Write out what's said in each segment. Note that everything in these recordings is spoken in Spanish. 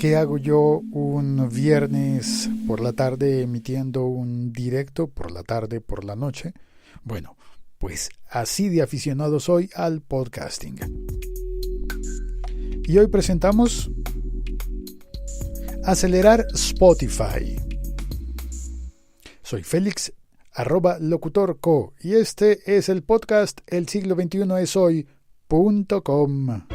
¿Qué hago yo un viernes por la tarde emitiendo un directo por la tarde, por la noche? Bueno, pues así de aficionado soy al podcasting. Y hoy presentamos Acelerar Spotify. Soy Félix, @locutorco, y este es el podcast El siglo XXI es hoy.com.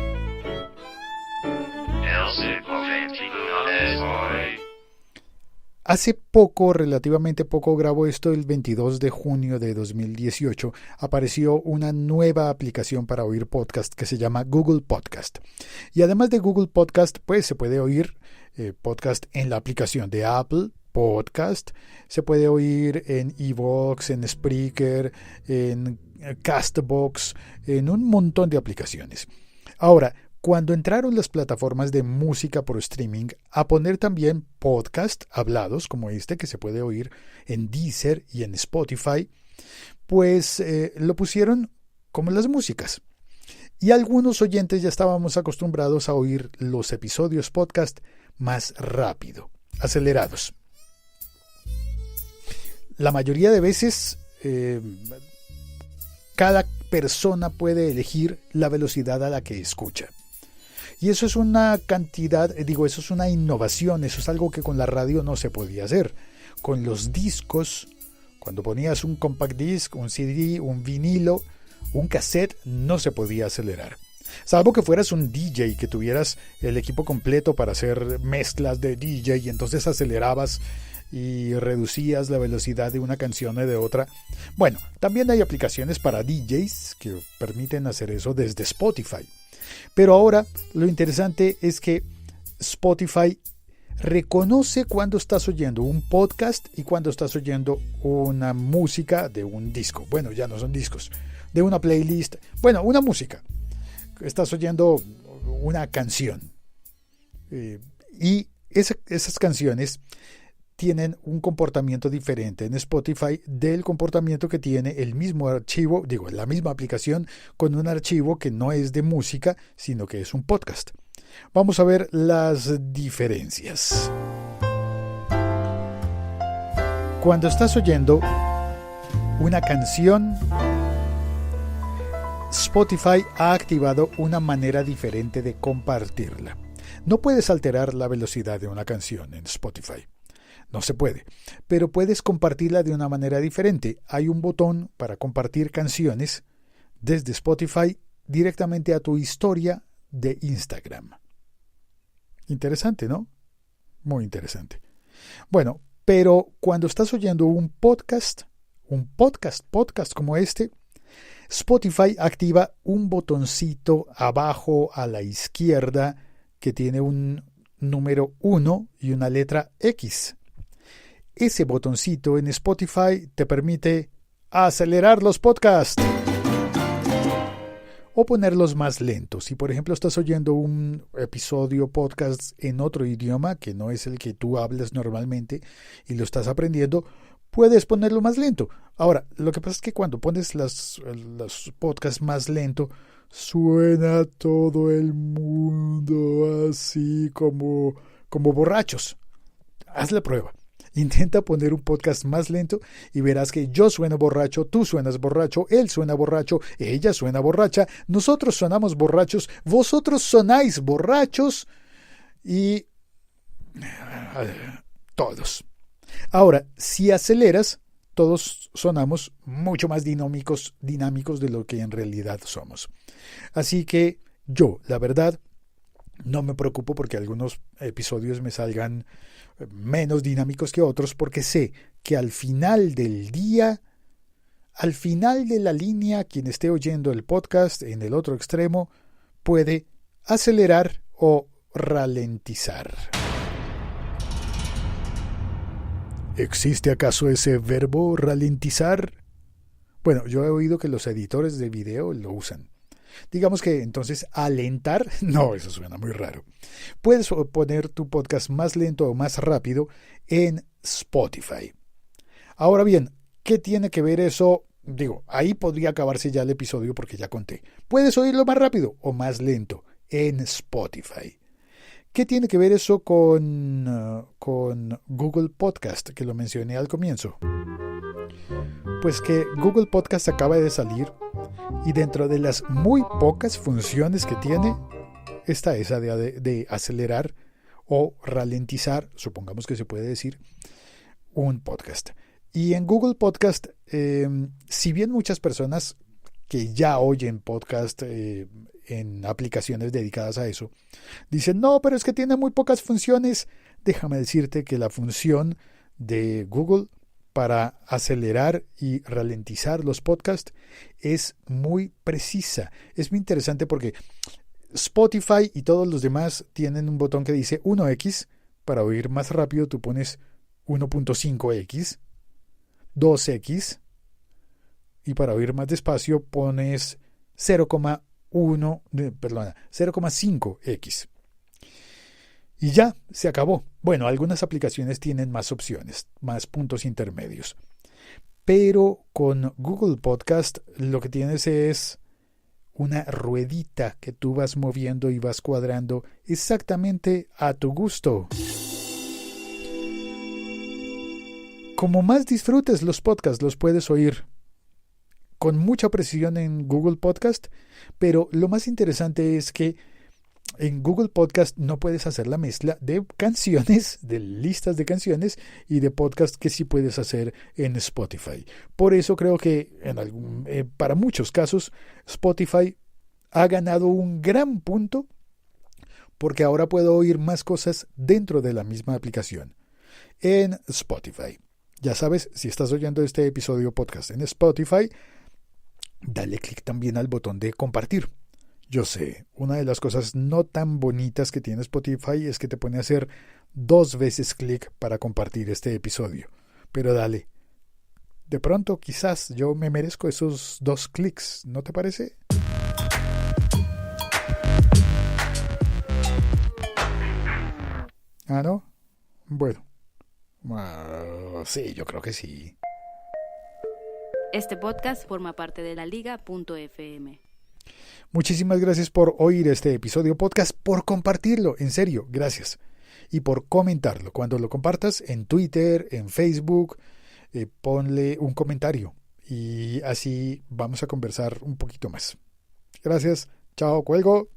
Hace poco, relativamente poco, grabo esto el 22 de junio de 2018, apareció una nueva aplicación para oír podcast que se llama Google Podcast. Y además de Google Podcast, pues se puede oír podcast en la aplicación de Apple Podcast, se puede oír en iVoox, en Spreaker, en Castbox, en un montón de aplicaciones. Ahora, cuando entraron las plataformas de música por streaming a poner también podcast hablados como este que se puede oír en Deezer y en Spotify, pues lo pusieron como las músicas. Y algunos oyentes ya estábamos acostumbrados a oír los episodios podcast más rápido, acelerados. La mayoría de veces cada persona puede elegir la velocidad a la que escucha. Y eso es una cantidad, eso es una innovación, eso es algo que con la radio no se podía hacer. Con los discos, cuando ponías un compact disc, un CD, un vinilo, un cassette, no se podía acelerar. Salvo que fueras un DJ, que tuvieras el equipo completo para hacer mezclas de DJ y entonces acelerabas y reducías la velocidad de una canción o de otra. Bueno, también hay aplicaciones para DJs que permiten hacer eso desde Spotify. Pero ahora lo interesante es que Spotify reconoce cuando estás oyendo un podcast y cuando estás oyendo una música de un disco. Bueno, ya no son discos, de una playlist. Bueno, una música. Estás oyendo una canción. Y esas canciones tienen un comportamiento diferente en Spotify del comportamiento que tiene el mismo archivo, la misma aplicación con un archivo que no es de música, sino que es un podcast. Vamos a ver las diferencias. Cuando estás oyendo una canción, Spotify ha activado una manera diferente de compartirla. No puedes alterar la velocidad de una canción en Spotify. No se puede, pero puedes compartirla de una manera diferente. Hay un botón para compartir canciones desde Spotify directamente a tu historia de Instagram. Interesante, ¿no? Muy interesante. Bueno, pero cuando estás oyendo un podcast como este, Spotify activa un botoncito abajo a la izquierda que tiene un número 1 y una letra X. Ese botoncito en Spotify te permite acelerar los podcasts o ponerlos más lentos. Si por ejemplo estás oyendo un episodio podcast en otro idioma que no es el que tú hablas normalmente y lo estás aprendiendo, puedes ponerlo más lento. Ahora, lo que pasa es que cuando pones los podcasts más lento, suena todo el mundo así como borrachos. Haz la prueba. Intenta poner un podcast más lento y verás que yo sueno borracho, tú suenas borracho, él suena borracho, ella suena borracha, nosotros sonamos borrachos, vosotros sonáis borrachos y todos. Ahora, si aceleras, todos sonamos mucho más dinámicos de lo que en realidad somos. Así que yo, la verdad, no me preocupo porque algunos episodios me salgan menos dinámicos que otros, porque sé que al final del día, al final de la línea, quien esté oyendo el podcast en el otro extremo puede acelerar o ralentizar. ¿Existe acaso ese verbo ralentizar? Bueno, yo he oído que los editores de video lo usan. Digamos que entonces alentar, no, eso suena muy raro. Puedes poner tu podcast más lento o más rápido en Spotify. Ahora bien, ¿qué tiene que ver eso? Ahí podría acabarse ya el episodio porque ya conté. Puedes oírlo más rápido o más lento en Spotify. ¿Qué tiene que ver eso con Google Podcast, que lo mencioné al comienzo? Pues que Google Podcast acaba de salir y dentro de las muy pocas funciones que tiene está esa de acelerar o ralentizar, supongamos que se puede decir, un podcast. Y en Google Podcast, si bien muchas personas que ya oyen podcast en aplicaciones dedicadas a eso, dicen, no, pero es que tiene muy pocas funciones, déjame decirte que la función de Google para acelerar y ralentizar los podcasts es muy precisa. Es muy interesante porque Spotify y todos los demás tienen un botón que dice 1x. Para oír más rápido tú pones 1.5x, 2x, y para oír más despacio pones 0,5x. Y ya, se acabó. Bueno, algunas aplicaciones tienen más opciones, más puntos intermedios. Pero con Google Podcast lo que tienes es una ruedita que tú vas moviendo y vas cuadrando exactamente a tu gusto. Como más disfrutes los podcasts, los puedes oír con mucha precisión en Google Podcast, pero lo más interesante es que en Google Podcast no puedes hacer la mezcla de canciones, de listas de canciones y de podcast que sí puedes hacer en Spotify. Por eso creo que para muchos casos Spotify ha ganado un gran punto porque ahora puedo oír más cosas dentro de la misma aplicación en Spotify. Ya sabes, si estás oyendo este episodio podcast en Spotify, dale clic también al botón de compartir. Yo sé, una de las cosas no tan bonitas que tiene Spotify es que te pone a hacer 2 veces clic para compartir este episodio. Pero dale. De pronto, quizás yo me merezco esos 2 clics, ¿no te parece? ¿Ah, no? Bueno. Sí, yo creo que sí. Este podcast forma parte de la Liga.fm. Muchísimas gracias por oír este episodio podcast, por compartirlo, en serio, gracias. Y por comentarlo. Cuando lo compartas en Twitter, en Facebook, ponle un comentario. Y así vamos a conversar un poquito más. Gracias. Chao, cuelgo.